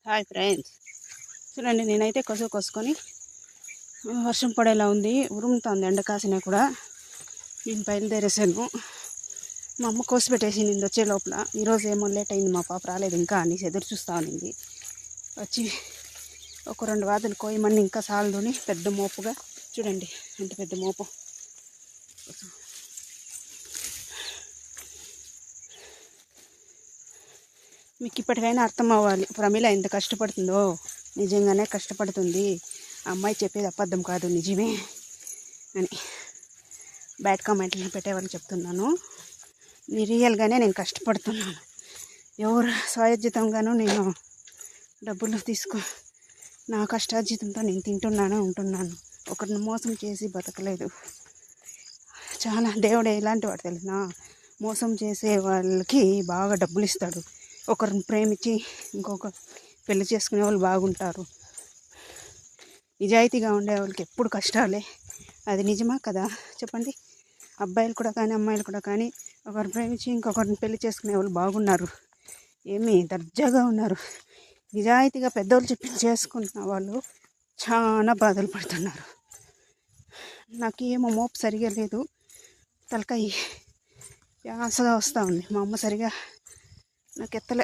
Hi friends, చూడండి నేనైతే కసువు కోసుకొని వర్షం పడేలా ఉంది, ఉరుముతుంది ఎండ కాసినా కూడా. నేను బయలుదేరేసాను. మా అమ్మ కోసి పెట్టేసి నేను వచ్చే లోపల. ఈరోజు ఏమో లేట్ అయింది, మా పాప రాలేదు ఇంకా అనేసి ఎదురు చూస్తూ ఉన్నింది. వచ్చి ఒక 2 వాదులు కోయమని ఇంకా సాలదుని పెద్ద మోపుగా చూడండి ఎంత పెద్ద మోపు. మీకు ఇప్పటికైనా అర్థం అవ్వాలి ప్రమీల ఎంత కష్టపడుతుందో. నిజంగానే కష్టపడుతుంది. ఆ అమ్మాయి చెప్పేది అబద్ధం కాదు, నిజమే అని బ్యాడ్ కామెంట్లు పెట్టేవాళ్ళు చెప్తున్నాను. రియల్గానే నేను కష్టపడుతున్నాను. ఎవరు స్వయోజితంగానూ నేను డబ్బులు నా కష్టార్జితంతో నేను ఉంటున్నాను. ఒకరిని మోసం చేసి బతకలేదు. చాలా దేవుడు ఎలాంటి వాడు తెలిసిన, మోసం చేసే వాళ్ళకి బాగా డబ్బులు ఇస్తాడు. ఒకరిని ప్రేమించి ఇంకొక పెళ్లి చేసుకునే వాళ్ళు బాగుంటారు. నిజాయితీగా ఉండే వాళ్ళకి ఎప్పుడు కష్టాలే. అది నిజమా కదా చెప్పండి? అబ్బాయిలు కూడా కానీ అమ్మాయిలు కూడా కానీ ఒకరిని ప్రేమించి ఇంకొకరిని పెళ్లి చేసుకునే వాళ్ళు బాగున్నారు, ఏమీ దర్జాగా ఉన్నారు. నిజాయితీగా పెద్దవాళ్ళు చెప్పింది చేసుకుంటున్న వాళ్ళు చాలా బాధలు పడుతున్నారు. నాకు ఏమో మోపు సరిగా లేదు, తలకాయ యాసగా వస్తూ ఉంది. మా అమ్మ సరిగా నాకు ఎత్తలే.